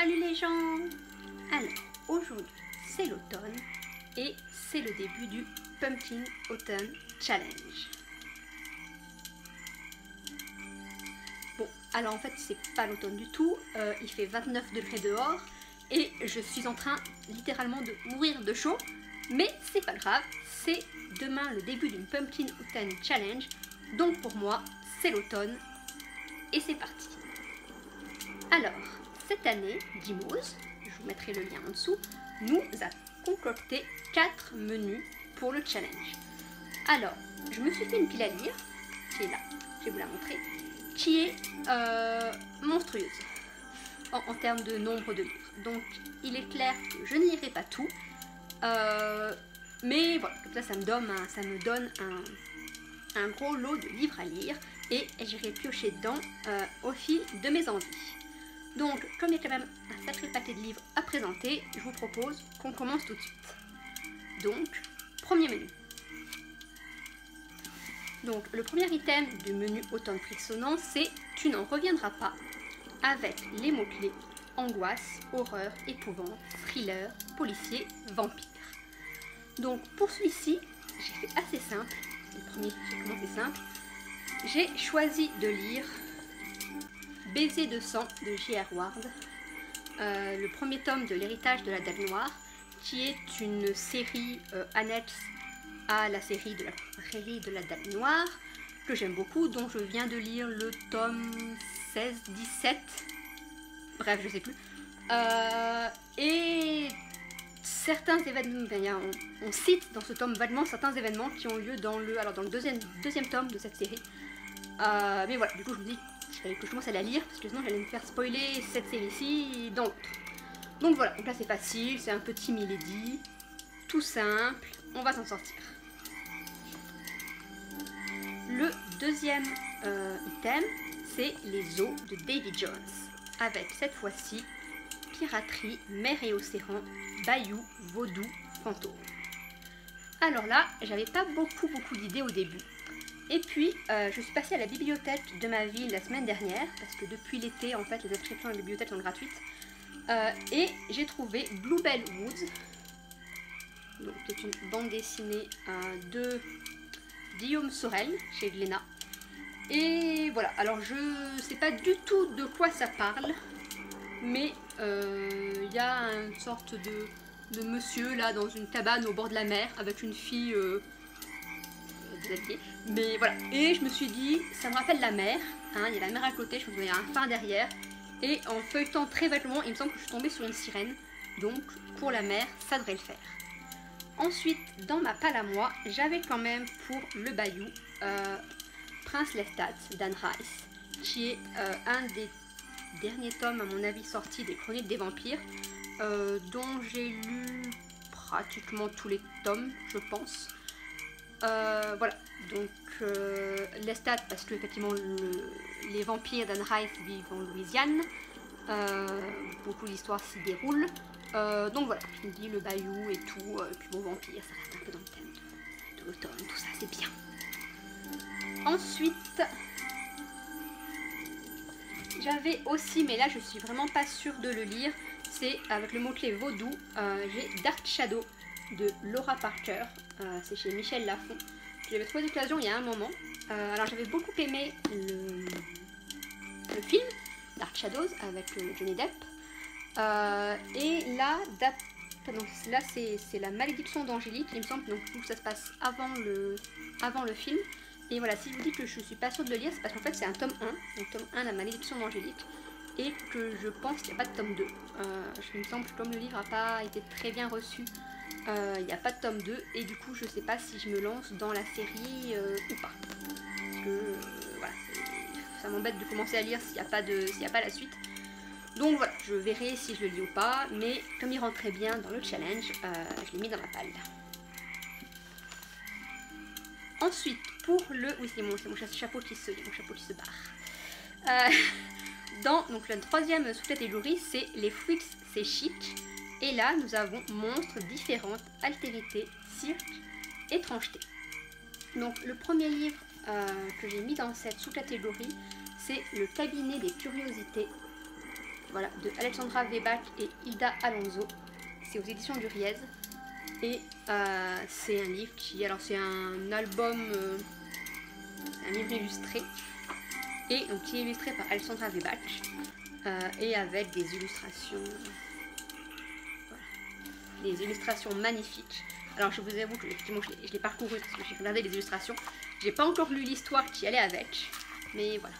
Salut les gens! Alors, aujourd'hui, c'est l'automne et c'est le début du Pumpkin Autumn Challenge. Bon, alors en fait, c'est pas l'automne du tout, il fait 29 degrés dehors et je suis en train littéralement de mourir de chaud, mais c'est pas grave, c'est demain le début d'une Pumpkin Autumn Challenge, donc pour moi, c'est l'automne et c'est parti. Alors, cette année, Gimose, je vous mettrai le lien en dessous, nous a concocté 4 menus pour le challenge. Alors, je me suis fait une pile à lire, qui est là, je vais vous la montrer, qui est monstrueuse en termes de nombre de livres. Donc, il est clair que je n'irai pas tout, mais voilà, comme ça, ça me donne un gros lot de livres à lire et j'irai piocher dedans au fil de mes envies. Donc, comme il y a quand même un sacré paquet de livres à présenter, je vous propose qu'on commence tout de suite. Donc, premier menu. Donc, le premier item du menu automne frissonnant, c'est « Tu n'en reviendras pas » avec les mots-clés angoisse, horreur, épouvante, thriller, policier, vampire. Donc, pour celui-ci, j'ai fait assez simple. Le premier, j'ai commencé simple. J'ai choisi de lire Baiser de sang de J.R. Ward, le premier tome de l'héritage de la Dalle Noire, qui est une série annexe à la série de la prairie de la Dalle Noire, que j'aime beaucoup, dont je viens de lire le tome 16, 17, bref, je sais plus. Et certains événements, on cite dans ce tome vaguement certains événements qui ont lieu dans le deuxième tome de cette série. Mais voilà, du coup je me dis qu'il fallait que je commence à la lire parce que sinon j'allais me faire spoiler cette série-ci dans l'autre. Donc voilà, donc là c'est facile, c'est un petit Milady, tout simple, on va s'en sortir. Le deuxième item, c'est les eaux de Davy Jones, avec cette fois-ci piraterie, mer et océan, bayou, vaudou, fantôme. Alors là, j'avais pas beaucoup d'idées au début. Et puis, je suis passée à la bibliothèque de ma ville la semaine dernière, parce que depuis l'été, en fait, les inscriptions à la bibliothèque sont gratuites. Et j'ai trouvé Bluebell Woods, donc qui est une bande dessinée de Guillaume Sorel, chez Glénat. Et voilà, alors je sais pas du tout de quoi ça parle, mais il y a une sorte de monsieur là dans une cabane au bord de la mer avec une fille déshabillée. Mais voilà, et je me suis dit, ça me rappelle la mer, hein, il y a la mer à côté, je me souviens, il y a un phare derrière, et en feuilletant très vaguement, il me semble que je suis tombée sur une sirène, donc pour la mer, ça devrait le faire. Ensuite, dans ma palle à moi, j'avais quand même pour le bayou Prince Lestat d'Anne Rice, qui est un des derniers tomes, à mon avis, sortis des Chroniques des Vampires, dont j'ai lu pratiquement tous les tomes, je pense. Voilà, donc Lestat, parce que effectivement les vampires d'Anne Rice vivent en Louisiane, beaucoup d'histoires s'y déroulent, donc voilà, je me dis le bayou et tout, et puis bon, vampire, ça reste un peu dans le thème de l'automne, tout ça c'est bien. Ensuite, j'avais aussi, mais là je suis vraiment pas sûre de le lire, c'est avec le mot-clé vaudou, j'ai Dark Shadow de Laura Parker, c'est chez Michel Lafon. Je l'avais trouvé d'occasion il y a un moment. Alors j'avais beaucoup aimé le film Dark Shadows avec Johnny Depp. Et là, c'est la malédiction d'Angélique, il me semble, donc ça se passe avant le film. Et voilà, si je vous dis que je suis pas sûre de le lire, c'est parce qu'en fait c'est un tome 1, donc tome 1, la malédiction d'Angélique, et que je pense qu'il n'y a pas de tome 2. Il me semble que comme le livre n'a pas été très bien reçu, il n'y a pas de tome 2, et du coup je sais pas si je me lance dans la série ou pas. Parce que voilà, ça m'embête de commencer à lire s'il n'y a pas la suite. Donc voilà, je verrai si je le lis ou pas, mais comme il rentre très bien dans le challenge, je l'ai mis dans ma palle. Ensuite, pour le... Oui, c'est mon chapeau qui se barre. Donc le troisième sous-catégorie, c'est les freaks, c'est chic. Et là, nous avons monstres, différentes, altérité, cirque, étrangeté. Donc le premier livre que j'ai mis dans cette sous-catégorie, c'est Le cabinet des curiosités voilà, de Alexandra Weibach et Hilda Alonso. C'est aux éditions du Riez. Et c'est un livre qui, alors c'est un album, c'est un livre illustré, et donc qui est illustré par Alexandra Weibach, et avec des illustrations, voilà, des illustrations magnifiques. Alors je vous avoue que effectivement je l'ai parcouru parce que j'ai regardé les illustrations. J'ai pas encore lu l'histoire qui allait avec, mais voilà.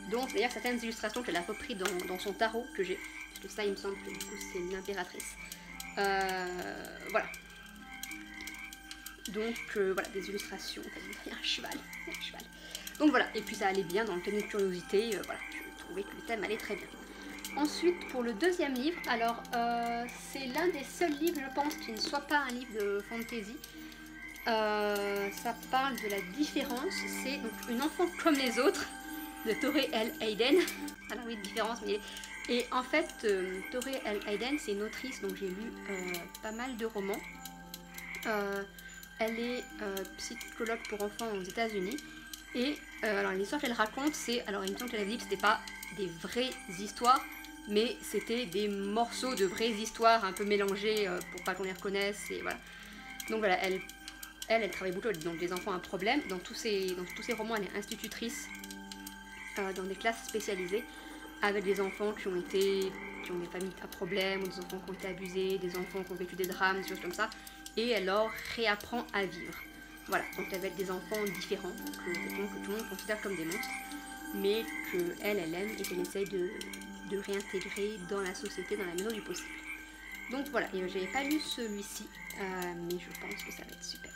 Donc d'ailleurs certaines illustrations qu'elle a repris dans son tarot que j'ai, parce que ça il me semble que du coup c'est une impératrice. Voilà. Donc voilà, des illustrations, il y a un cheval, Donc voilà, et puis ça allait bien dans le thème de curiosité, voilà, je trouvais que le thème allait très bien. Ensuite, pour le deuxième livre, alors c'est l'un des seuls livres, je pense, qui ne soit pas un livre de fantasy. Ça parle de la différence, c'est donc Une enfant comme les autres, de Torrey L. Hayden. Alors oui, différence, mais... Et en fait, Torrey L. Hayden, c'est une autrice dont j'ai lu pas mal de romans. Elle est psychologue pour enfants aux États-Unis. Et alors l'histoire qu'elle raconte, c'est... Alors il me semble qu'elle a dit que c'était pas des vraies histoires, mais c'était des morceaux de vraies histoires un peu mélangées pour pas qu'on les reconnaisse. Et voilà. Donc voilà, elle travaille beaucoup avec donc, des enfants à problème. Dans tous ces romans, elle est institutrice dans des classes spécialisées, avec des enfants qui ont des familles à problème, ou des enfants qui ont été abusés, des enfants qui ont vécu des drames, des choses comme ça, et elle leur réapprend à vivre. Voilà, donc avec des enfants différents, que tout le monde considère comme des monstres, mais qu'elle aime et qu'elle essaye de réintégrer dans la société dans la mesure du possible. Donc voilà, et j'avais pas lu celui-ci, mais je pense que ça va être super.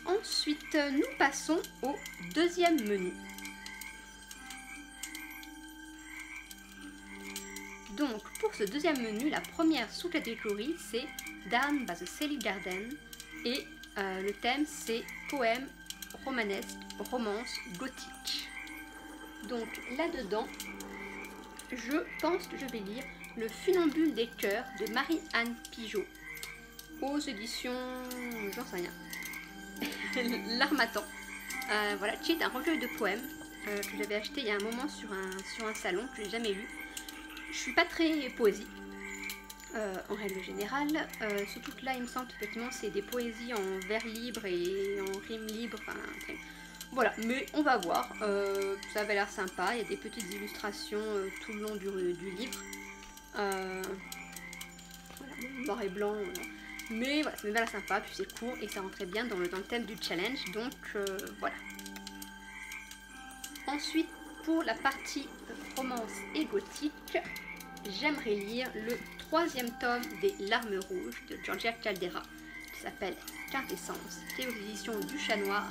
Ensuite, nous passons au deuxième menu. Donc, pour ce deuxième menu, la première sous-catégorie, c'est Down by the Sally Garden. Et le thème, c'est poème romanesque, romance gothique. Donc, là-dedans, je pense que je vais lire Le Funambule des cœurs de Marie-Anne Pigeot, aux éditions, j'en sais rien, L'Harmattan. Voilà, qui est un recueil de poèmes que j'avais acheté il y a un moment sur un salon, que j'ai jamais lu. Je suis pas très poésie, en règle générale, surtout que là il me semble qu'effectivement c'est des poésies en vers libre et en rime libre, enfin voilà, mais on va voir, ça avait l'air sympa, il y a des petites illustrations tout le long du livre, voilà, noir et blanc, mais voilà, ça m'avait l'air sympa, puis c'est court et ça rentrait bien dans le thème du challenge, donc voilà. Ensuite, pour la partie romance et gothique, j'aimerais lire le troisième tome des Larmes Rouges de Georgia Caldera, qui s'appelle Quintessence, qui est aux éditions du Chat Noir,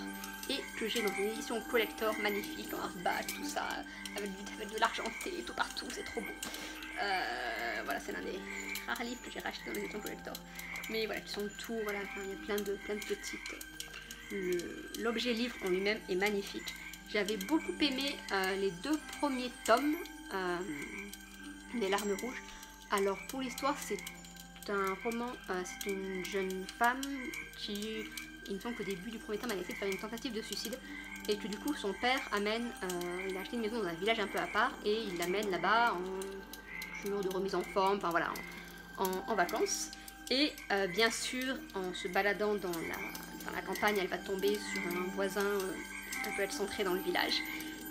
et que j'ai dans une édition collector magnifique, en hardback, tout ça, avec de l'argenté, tout partout, c'est trop beau. Voilà, c'est l'un des rares livres que j'ai racheté dans les éditions collector. Mais voilà, qui sont tout, voilà, enfin, il y a plein de petites... L'objet livre en lui-même est magnifique. J'avais beaucoup aimé les deux premiers tomes des Larmes Rouges. Alors pour l'histoire, c'est un roman, c'est une jeune femme qui, il me semble qu'au début du premier tome, elle a essayé de faire une tentative de suicide et que du coup son père amène, il a acheté une maison dans un village un peu à part et il l'amène là-bas en jour de remise en forme, enfin voilà, en vacances. Et bien sûr, en se baladant dans la campagne, elle va tomber sur un voisin un peu excentré dans le village,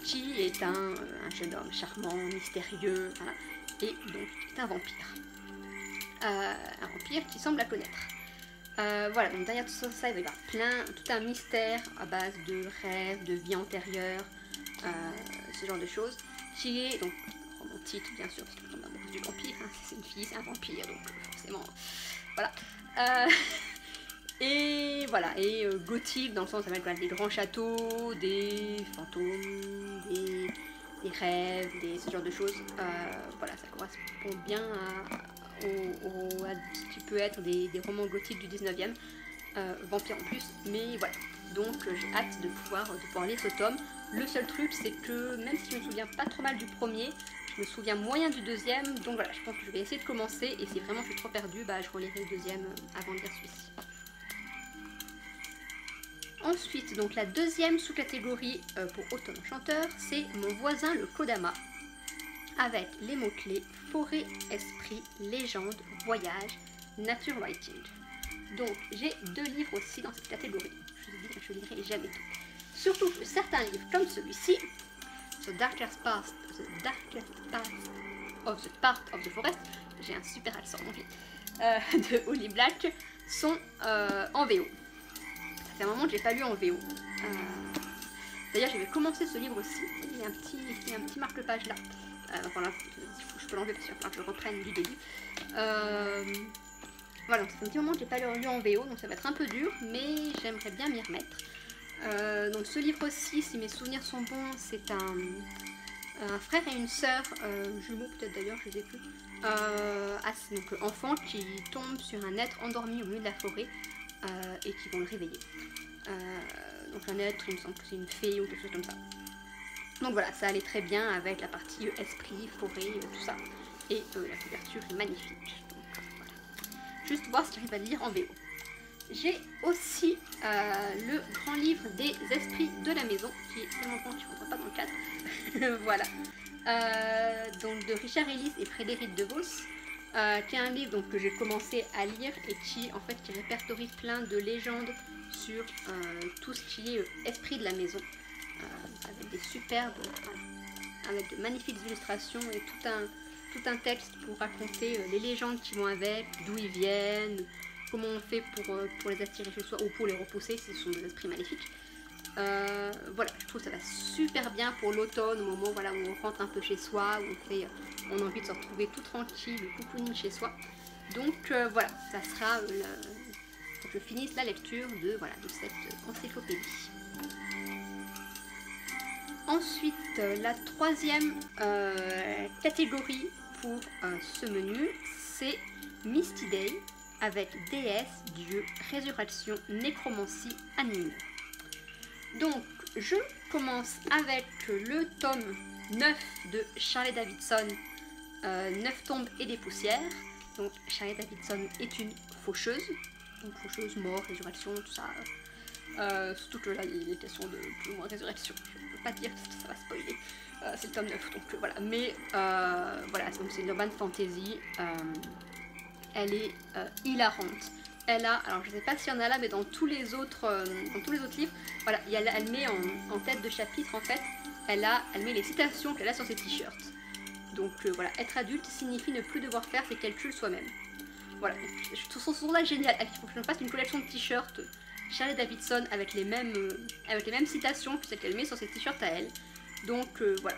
qui est un jeune homme charmant, mystérieux, voilà, et donc c'est un vampire. Un vampire qui semble la connaître. Voilà, donc derrière tout ça, il va y avoir tout un mystère à base de rêves, de vie antérieure, ce genre de choses, qui est donc romantique bien sûr, parce que tombe amoureux du vampire, hein, c'est une fille, c'est un vampire, donc forcément, voilà. Et voilà, et gothique dans le sens, ça va être des grands châteaux, des fantômes, des rêves, ce genre de choses. Voilà, ça correspond bien à ce qui peut être des romans gothiques du 19e, vampires en plus, mais voilà. Donc j'ai hâte de pouvoir lire ce tome. Le seul truc, c'est que même si je me souviens pas trop mal du premier, je me souviens moyen du deuxième, donc voilà, je pense que je vais essayer de commencer, et si vraiment je suis trop perdue, bah, je relirai le deuxième avant de lire celui-ci. Ensuite, donc la deuxième sous-catégorie pour automne enchanteur, c'est Mon voisin le Kodama, avec les mots-clés forêt, esprit, légende, voyage, nature writing. Donc j'ai 2 livres aussi dans cette catégorie. Je vous ai dit que je ne lirai jamais tout. Surtout que certains livres comme celui-ci, The Darkest Part of the Forest, j'ai un super accent anglais, de Holly Black, sont en VO. Ça fait un moment que je n'ai pas lu en VO. D'ailleurs j'avais commencé ce livre aussi, il y a un petit marque-page là. Voilà, je peux l'enlever parce qu'il va falloir que je reprenne du début. Voilà, donc ça fait un petit moment que j'ai pas lu en VO, donc ça va être un peu dur, mais j'aimerais bien m'y remettre. Donc ce livre aussi, si mes souvenirs sont bons, c'est un frère et une sœur, jumeaux peut-être d'ailleurs, je ne sais plus, donc enfants qui tombent sur un être endormi au milieu de la forêt et qui vont le réveiller. Donc un être, il me semble que c'est une fée ou quelque chose comme ça. Donc voilà, ça allait très bien avec la partie esprit, forêt, tout ça. Et la couverture est magnifique. Donc voilà. Juste voir si j'arrive à le lire en VO. J'ai aussi le grand livre des esprits de la maison, qui est tellement grand qu'il ne rentre pas dans le cadre. Voilà. Donc de Richard Ellis et Frédéric De Vos, qui est un livre donc, que j'ai commencé à lire et qui en fait qui répertorie plein de légendes sur tout ce qui est esprit de la maison. Avec des superbes, avec de magnifiques illustrations et tout un texte pour raconter les légendes qui vont avec, d'où ils viennent, comment on fait pour les attirer chez soi ou pour les repousser si ce sont des esprits maléfiques. Voilà, je trouve que ça va super bien pour l'automne, au moment voilà, où on rentre un peu chez soi, où on a envie de se retrouver tout tranquille, coucouning chez soi. Donc voilà, ça sera pour que je finisse la lecture de cette encyclopédie. Ensuite, la troisième catégorie pour ce menu, c'est Misty Day avec déesse, dieu, résurrection, nécromancie, animaux. Donc, je commence avec le tome 9 de Charlie Davidson, 9 tombes et des poussières. Donc, Charlie Davidson est une faucheuse, donc faucheuse, mort, résurrection, tout ça. Surtout que là, il est question de plus ou moins résurrection. Je ne peux pas dire que ça va spoiler. C'est le tome 9, donc voilà. Mais voilà, c'est une urban fantasy. Elle est hilarante. Elle a, alors je sais pas s'il y en a là, mais dans tous les autres livres, voilà, elle met en tête de chapitre en fait, elle met les citations qu'elle a sur ses t-shirts. Donc voilà, être adulte signifie ne plus devoir faire ses calculs soi-même. Voilà, je trouve ça génial. Il faut que je me fasse une collection de t-shirts Charlie Davidson avec les mêmes citations que celles qu'elle met sur ses t-shirts à elle. Donc voilà,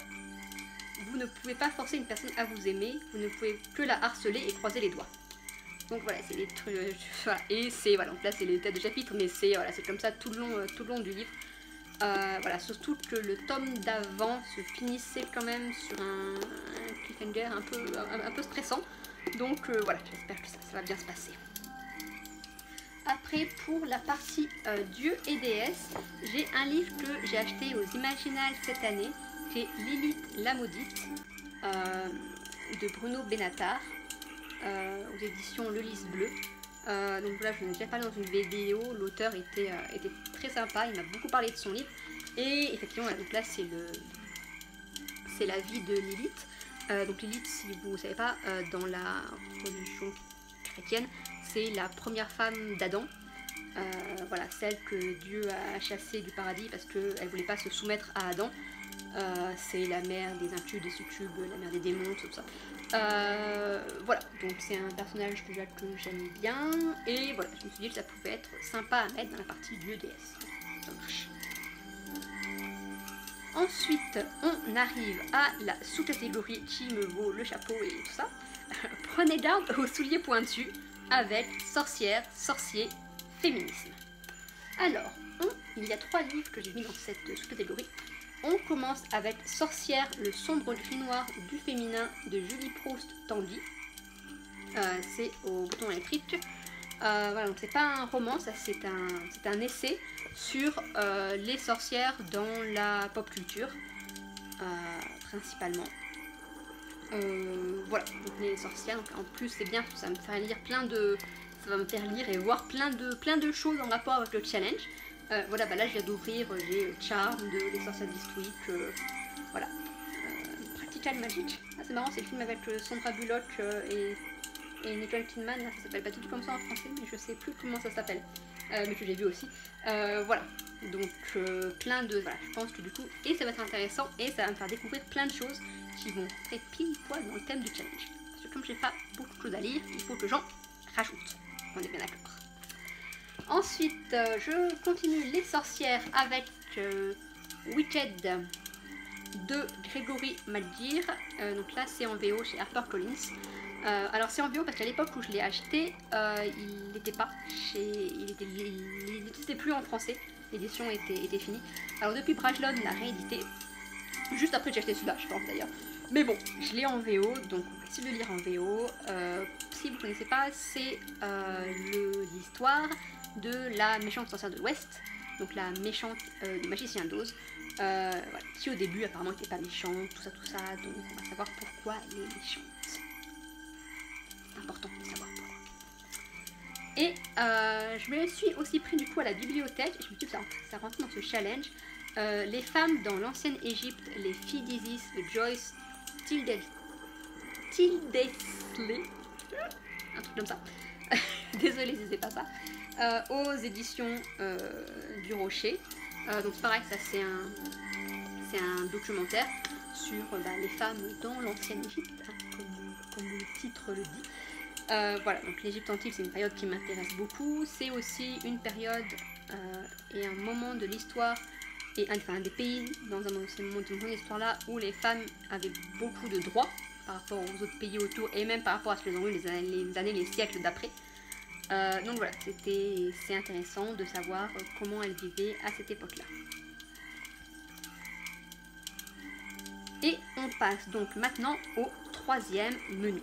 vous ne pouvez pas forcer une personne à vous aimer, vous ne pouvez que la harceler et croiser les doigts. Donc voilà, c'est les trucs, voilà. Et c'est voilà, donc là c'est les têtes de chapitre, mais c'est voilà, c'est comme ça tout le long du livre. Voilà, surtout que le tome d'avant se finissait quand même sur un cliffhanger un peu stressant. Donc voilà, j'espère que ça va bien se passer. Après, pour la partie Dieu et déesse, j'ai un livre que j'ai acheté aux Imaginales cette année, qui est Lilith la maudite, de Bruno Benatar, aux éditions Le Lys Bleu. Donc voilà, je vous en ai déjà parlé dans une vidéo, l'auteur était très sympa, il m'a beaucoup parlé de son livre. Et effectivement, donc là c'est la vie de Lilith. Donc Lilith, si vous ne savez pas, dans la religion chrétienne, c'est la première femme d'Adam. Voilà, celle que Dieu a chassée du paradis parce qu'elle ne voulait pas se soumettre à Adam. C'est la mère des incubes, des succubes, la mère des démons, tout ça. Voilà, donc c'est un personnage que j'aime bien. Et voilà, je me suis dit que ça pouvait être sympa à mettre dans la partie Dieu-déesse. Ça marche. Ensuite, on arrive à la sous-catégorie qui me vaut le chapeau et tout ça. Prenez garde aux souliers pointus avec sorcière, sorcier, féminisme. Alors, il y a 3 livres que j'ai mis dans cette sous-catégorie. On commence avec Sorcière, le sombre gris noir du féminin de Julie Proust Tanguy. C'est au bouton électrique. Voilà, donc c'est pas un roman, ça c'est un essai sur les sorcières dans la pop culture, principalement. Voilà, donc les sorcières, donc en plus c'est bien, ça va me faire lire et voir plein de choses en rapport avec le challenge. Voilà, bah là je viens d'ouvrir, j'ai Charm de Les Sorcières d'Eastwick, voilà. Practical Magic, ah, c'est marrant, c'est le film avec Sandra Bullock et Nicole Kidman, ça s'appelle pas du tout comme ça en français, mais je sais plus comment ça s'appelle, mais que j'ai vu aussi. Voilà, donc plein de... Voilà, je pense que du coup, et ça va être intéressant, et ça va me faire découvrir plein de choses qui vont très pile poil dans le thème du challenge. Parce que comme j'ai pas beaucoup de choses à lire, il faut que j'en rajoute, on est bien d'accord. Ensuite, je continue Les Sorcières avec Wicked de Gregory Maguire. Donc là, c'est en VO chez HarperCollins. Alors c'est en VO parce qu'à l'époque où je l'ai acheté, il n'était pas chez... Il n'existait plus en français. L'édition était finie. Alors depuis Brajlon l'a réédité. Juste après j'ai acheté celui-là, je pense d'ailleurs. Mais bon, je l'ai en VO, donc on va essayer de le lire en VO. Si vous ne connaissez pas, c'est l'histoire de la méchante sorcière de l'Ouest, donc la méchante du magicien d'Oz, voilà, qui au début apparemment n'était pas méchante, tout ça, donc on va savoir pourquoi elle est méchante. C'est important de savoir pourquoi. Et je me suis aussi pris du coup à la bibliothèque, et je me suis dit que ça rentre dans ce challenge. Les femmes dans l'ancienne Égypte, les filles d'Isis de Joyce Tildesley, un truc comme ça, désolée si c'est pas ça, aux éditions du Rocher. Donc c'est pareil, ça c'est un documentaire sur les femmes dans l'ancienne Égypte, hein, comme le titre le dit. Voilà, donc l'Égypte antique c'est une période qui m'intéresse beaucoup, c'est aussi une période et un moment de l'histoire et enfin des pays dans ce moment de l'histoire là où les femmes avaient beaucoup de droits par rapport aux autres pays autour et même par rapport à ce qu'elles ont eu les siècles d'après. Donc voilà, c'est intéressant de savoir comment elles vivaient à cette époque-là. Et on passe donc maintenant au troisième menu.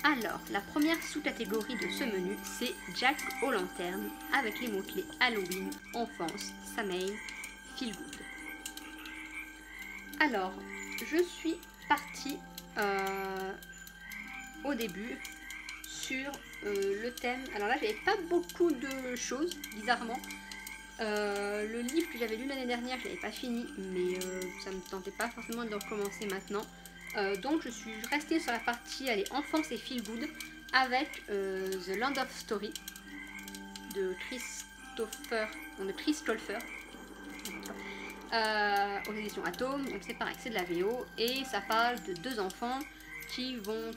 Alors, la première sous-catégorie de ce menu, c'est Jack aux lanternes, avec les mots-clés Halloween, enfance, Samhain, feel good. Alors, je suis partie au début sur le thème. Alors là, j'avais pas beaucoup de choses, bizarrement. Le livre que j'avais lu l'année dernière, je l'avais pas fini, mais ça me tentait pas forcément de le recommencer maintenant. Donc je suis restée sur la partie enfance et feel good avec The Land of Story de Chris Colfer aux éditions Atome. Donc c'est pareil, c'est de la VO et ça parle de deux enfants qui vont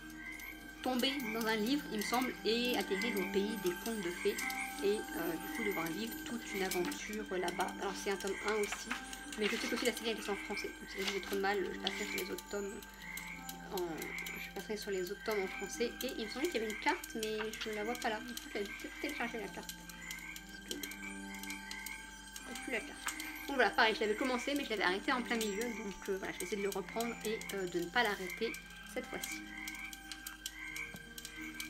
tomber dans un livre, il me semble, et atterrir au pays des contes de fées et du coup devoir vivre toute une aventure là-bas. Alors c'est un tome 1 aussi, mais je sais qu'aussi la série est en français, donc si j'ai trop de mal, je passerai sur les autres tomes en français. Et il me semblait qu'il y avait une carte, mais je ne la vois pas là. Il faut que j'aille télécharger la carte. Parce que... je n'ai plus la carte. Donc voilà, pareil, je l'avais commencé, mais je l'avais arrêté en plein milieu. Donc voilà, je vais essayer de le reprendre et de ne pas l'arrêter cette fois-ci.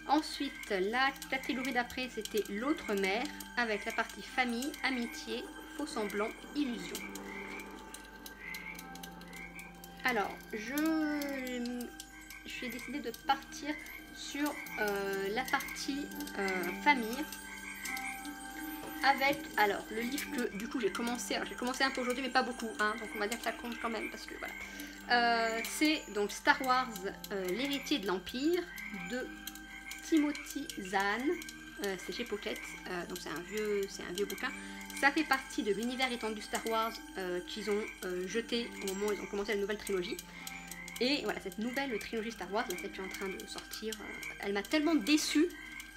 Ensuite, la catégorie d'après, c'était l'autre mère, avec la partie famille, amitié, faux semblant, illusion. Alors, j'ai décidé de partir sur la partie famille avec, alors, le livre que du coup j'ai commencé un peu aujourd'hui mais pas beaucoup, hein, donc on va dire que ça compte quand même parce que voilà. C'est donc Star Wars, l'héritier de l'Empire de Timothy Zahn, c'est chez Pocket, donc c'est un vieux bouquin. Ça fait partie de l'univers étendu Star Wars qu'ils ont jeté au moment où ils ont commencé la nouvelle trilogie. Et voilà, cette nouvelle trilogie Star Wars, celle qui est en train de sortir, elle m'a tellement déçue,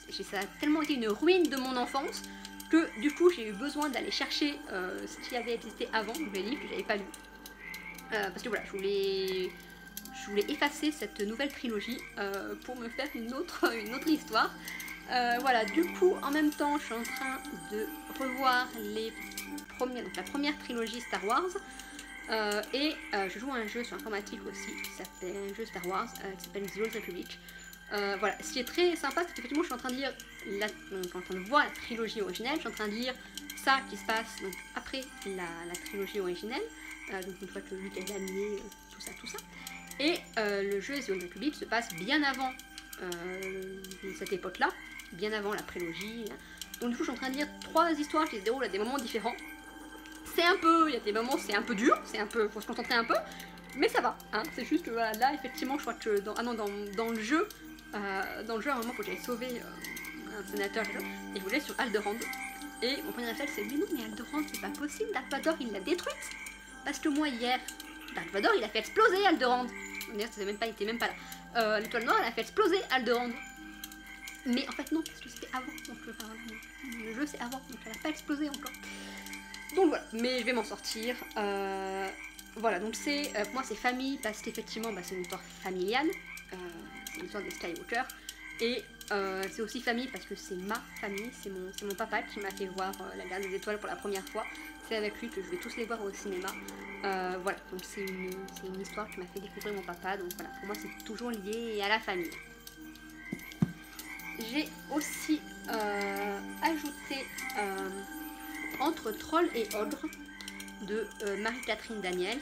ça a tellement été une ruine de mon enfance, que du coup j'ai eu besoin d'aller chercher ce qui avait existé avant, donc les livres que j'avais pas lus. Parce que voilà, je voulais effacer cette nouvelle trilogie pour me faire une autre histoire. Voilà, du coup, en même temps, je suis en train de revoir la première trilogie Star Wars. Et je joue à un jeu sur informatique aussi, qui s'appelle un jeu Star Wars, qui s'appelle The Old Republic. Voilà, ce qui est très sympa, c'est qu'effectivement, je suis en train de lire, en train de voir la trilogie originelle, je suis en train de lire ça qui se passe donc, après la trilogie originelle, donc une fois que Luke a gagné, tout ça. Et le jeu The Old Republic se passe bien avant cette époque-là, bien avant la prélogie. Donc du coup je suis en train de lire 3 histoires qui se déroulent à des moments différents. C'est un peu, il y a des moments c'est un peu dur, c'est un peu, faut se concentrer un peu, mais ça va, hein. C'est juste que voilà, là effectivement je crois que dans le jeu, à un moment faut que j'aille sauver un sénateur et je voulais sur Alderaan. Et mon premier réflexe c'est mais Alderaan c'est pas possible, Dark Vador il l'a détruite. Parce que moi hier, Dark Vador il a fait exploser Alderaan. D'ailleurs il était même pas là. L'étoile noire elle a fait exploser Alderaan. Mais en fait non, parce que c'était avant, donc le jeu c'est avant, donc elle a pas explosé encore. Donc voilà, mais je vais m'en sortir. Voilà, donc pour moi c'est famille, parce qu'effectivement c'est une histoire familiale, c'est l'histoire des Skywalker. Et c'est aussi famille parce que c'est ma famille, c'est mon papa qui m'a fait voir La Guerre des Étoiles pour la première fois. C'est avec lui que je vais tous les voir au cinéma. Voilà, donc c'est une histoire qui m'a fait découvrir mon papa, donc voilà, pour moi c'est toujours lié à la famille. J'ai aussi ajouté Entre Troll et Ogre de Marie-Catherine Daniels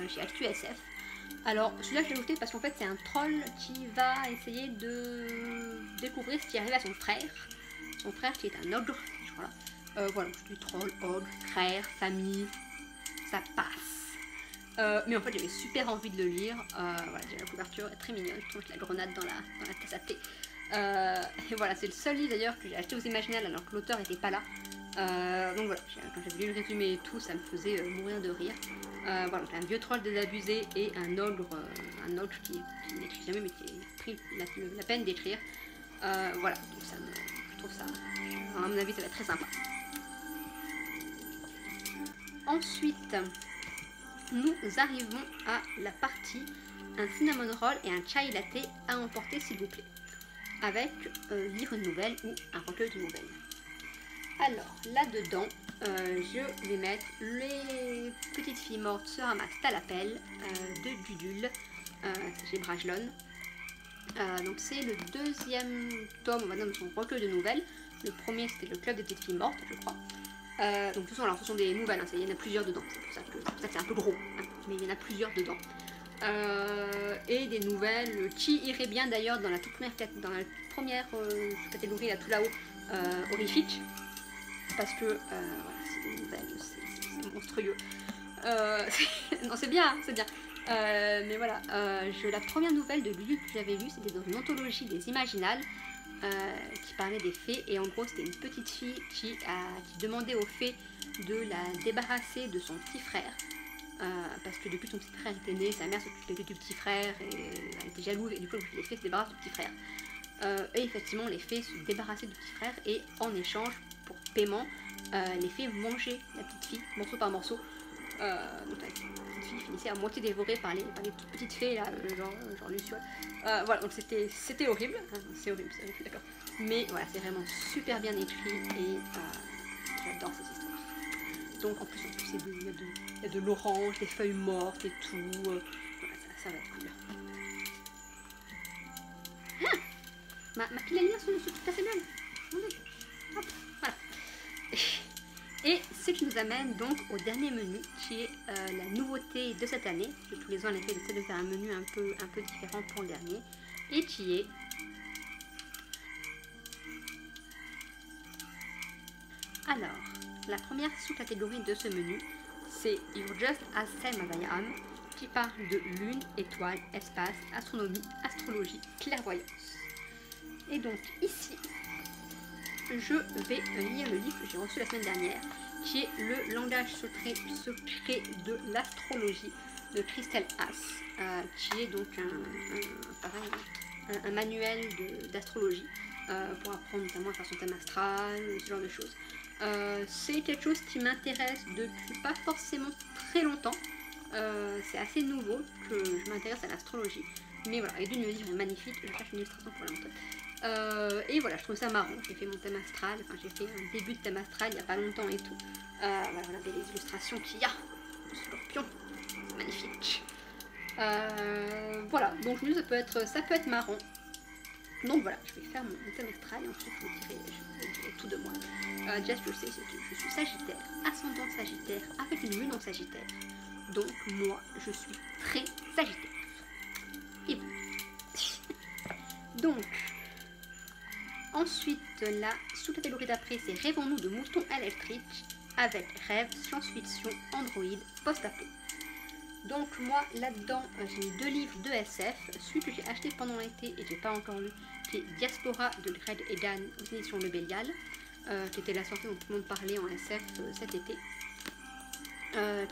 chez ActuSF. Alors celui-là j'ai ajouté parce qu'en fait c'est un troll qui va essayer de découvrir ce qui arrive à son frère qui est un ogre. Voilà, je dis troll, ogre, frère, famille, ça passe. Mais en fait j'avais super envie de le lire. Voilà, la couverture est très mignonne, je trouve la grenade dans la tasse à thé. Et voilà, c'est le seul livre d'ailleurs que j'ai acheté aux Imaginales alors que l'auteur n'était pas là. Donc voilà, quand j'ai lu le résumé et tout, ça me faisait mourir de rire. Voilà, donc un vieux troll désabusé et un ogre qui n'écrit jamais mais qui a pris la peine d'écrire. Voilà, donc je trouve ça, à mon avis ça va être très sympa. Ensuite, nous arrivons à la partie un cinnamon roll et un chai latte à emporter s'il vous plaît. Avec lire une nouvelle ou un recueil de nouvelles. Alors là-dedans, je vais mettre Les petites filles mortes se ramassent à l'appel de Gudule, c'est chez Brajlon. Donc c'est le deuxième tome, on va dire, de son recueil de nouvelles. Le premier c'était Le club des petites filles mortes, je crois. Donc ce sont des nouvelles, hein, il y en a plusieurs dedans, c'est pour ça que c'est un peu gros, hein, mais il y en a plusieurs dedans. Et des nouvelles qui iraient bien d'ailleurs dans la toute première catégorie là tout là-haut, horrifique, parce que voilà, c'est des nouvelles, c'est monstrueux. Non, c'est bien, c'est bien. Mais voilà, la première nouvelle de Lulu que j'avais lue, c'était dans une anthologie des Imaginales qui parlait des fées, et en gros c'était une petite fille qui demandait aux fées de la débarrasser de son petit frère. Parce que depuis que son petit frère était né, sa mère s'occupait du petit frère et elle était jalouse et du coup les fées se débarrassent du petit frère. Et effectivement les fées se débarrassaient du petit frère et en échange pour paiement les fées mangeaient la petite fille morceau par morceau. Donc la petite fille finissait à moitié dévorée par les toutes petites fées là, genre Luciole. Voilà, donc c'était horrible, hein, c'est horrible, je suis d'accord. Mais voilà, c'est vraiment super bien écrit et j'adore cette histoire. Donc en plus il y a de l'orange, des feuilles mortes et tout. Voilà, ça va être cool. Ah, ma pile à lire se casse mal. Hop, voilà. Et ce qui nous amène donc au dernier menu qui est la nouveauté de cette année. Parce que tous les ans en effet j'essaie de faire un menu un peu différent pour le dernier. Et qui est alors, la première sous-catégorie de ce menu, c'est You're Just As Same As I Am, qui parle de lune, étoile, espace, astronomie, astrologie, clairvoyance. Et donc ici, je vais lire le livre que j'ai reçu la semaine dernière, qui est Le langage secret de l'astrologie de Christelle Haas, qui est donc un manuel d'astrologie pour apprendre notamment à faire son thème astral, ce genre de choses. C'est quelque chose qui m'intéresse depuis pas forcément très longtemps. C'est assez nouveau que je m'intéresse à l'astrologie. Mais voilà, et d'une livre est magnifique, je cherche une illustration pour la montrer. Et voilà, je trouve ça marrant. J'ai fait mon thème astral, enfin j'ai fait un début de thème astral il n'y a pas longtemps et tout. Voilà, regardez les illustrations qu'il y a. Le scorpion, c'est magnifique. Voilà, donc je me dis ça peut être marrant. Donc voilà, je vais faire mon thème astral et ensuite je vous dirai tout de moi. Déjà, je sais, c'est que je suis Sagittaire, ascendant Sagittaire, avec une lune en Sagittaire. Donc moi, je suis très Sagittaire. Donc, ensuite, la sous-catégorie d'après, c'est Rêvons-nous de moutons électriques avec rêve, science-fiction, Android, post-apo. Donc moi, là-dedans, j'ai mis 2 livres de SF. Celui que j'ai acheté pendant l'été et que j'ai pas encore lu, qui est Diaspora de Greg et Dan aux éditions Le Bélial, qui était la sortie dont tout le monde parlait en SF cet été.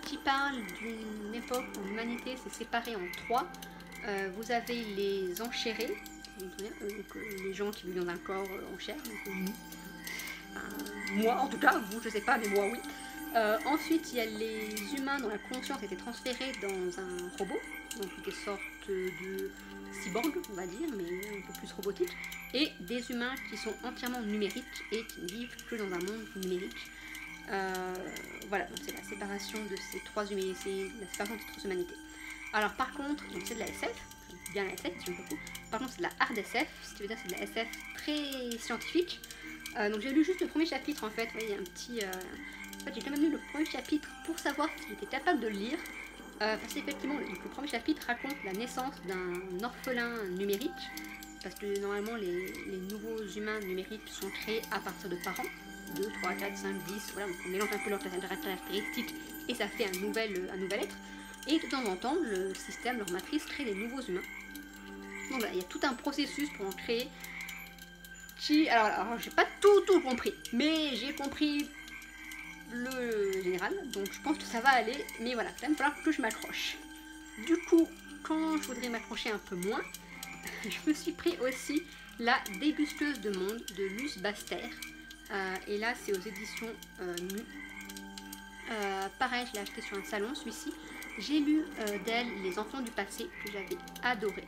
Qui parle d'une époque où l'humanité s'est séparée en 3. Vous avez les enchérés, donc, les gens qui vivent dans un corps en chair, donc nous. Moi en tout cas, vous je sais pas, mais moi oui. Ensuite il y a les humains dont la conscience était transférée dans un robot, donc des sortes de cyborgs on va dire, mais un peu plus robotiques, et des humains qui sont entièrement numériques et qui ne vivent que dans un monde numérique. Voilà, donc c'est la séparation de ces trois humanités, la séparation de ces trois humanités. Alors par contre, donc c'est de la SF, bien la SF, j'aime beaucoup. Par contre c'est de la hard SF, ce qui veut dire c'est de la SF très scientifique. Donc j'ai lu juste le premier chapitre en fait, vous voyez, un petit... En fait j'ai quand même lu le premier chapitre pour savoir si j'étais capable de le lire. Parce qu'effectivement le premier chapitre raconte la naissance d'un orphelin numérique. Parce que normalement les nouveaux humains numériques sont créés à partir de parents. 2, 3, 4, 5, 10, voilà, donc on mélange un peu leurs caractéristiques et ça fait un nouvel être. Et de temps en temps, le système, leur matrice, crée des nouveaux humains. Donc voilà, il y a tout un processus pour en créer qui... Alors j'ai pas tout compris, mais j'ai compris le général, donc je pense que ça va aller, mais voilà, il va falloir que je m'accroche. Du coup, quand je voudrais m'accrocher un peu moins, je me suis pris aussi la Dégusteuse de monde de Luce Baster. Et là c'est aux éditions Mu. Pareil, je l'ai acheté sur un salon celui-ci. J'ai lu d'elle Les Enfants du passé que j'avais adoré.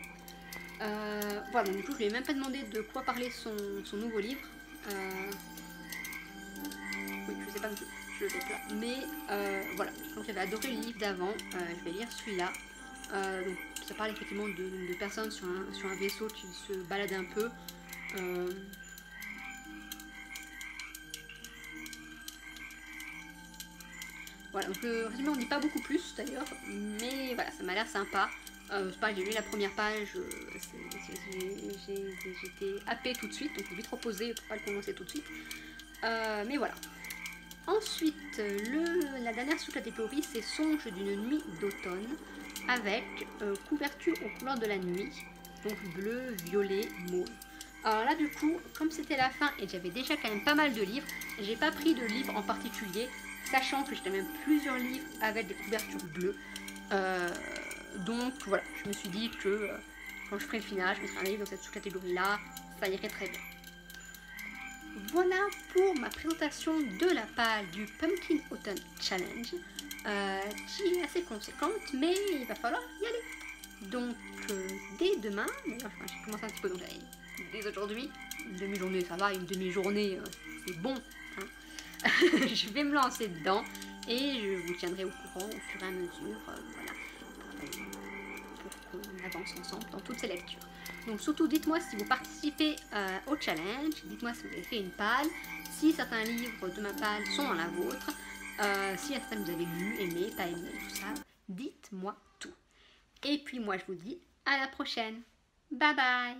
Voilà, du coup je lui ai même pas demandé de quoi parlait son nouveau livre. Oui, je sais pas, je le fais là. Mais voilà, donc j'avais adoré le livre d'avant. Je vais lire celui-là. Donc ça parle effectivement de personnes sur un vaisseau qui se baladent un peu. Voilà, donc le résumé on dit pas beaucoup plus d'ailleurs, mais voilà, ça m'a l'air sympa. C'est pareil, j'ai lu la première page, j'étais happée tout de suite, donc j'ai vite reposé pour pas le commencer tout de suite. Mais voilà. Ensuite, la dernière sous-catégorie, c'est Songe d'une nuit d'automne, avec couverture aux couleurs de la nuit, donc bleu, violet, mauve. Alors là du coup, comme c'était la fin et que j'avais déjà quand même pas mal de livres, j'ai pas pris de livre en particulier, sachant que j'ai même plusieurs livres avec des couvertures bleues. Donc voilà, je me suis dit que quand je ferai le final, je mettrai un livre dans cette sous-catégorie là, ça irait très bien. Voilà pour ma présentation de la page du Pumpkin Autumn Challenge, qui est assez conséquente, mais il va falloir y aller. Donc dès demain, d'ailleurs j'ai commencé un petit peu, donc dès aujourd'hui, une demi-journée ça va, une demi-journée c'est bon, hein. Je vais me lancer dedans et je vous tiendrai au courant au fur et à mesure, voilà, pour qu'on avance ensemble dans toutes ces lectures. Donc surtout dites-moi si vous participez au challenge, dites-moi si vous avez fait une palle, si certains livres de ma palle sont dans la vôtre, si certains vous avez lu, aimé, pas aimé, tout ça, dites-moi tout. Et puis moi je vous dis à la prochaine, bye bye.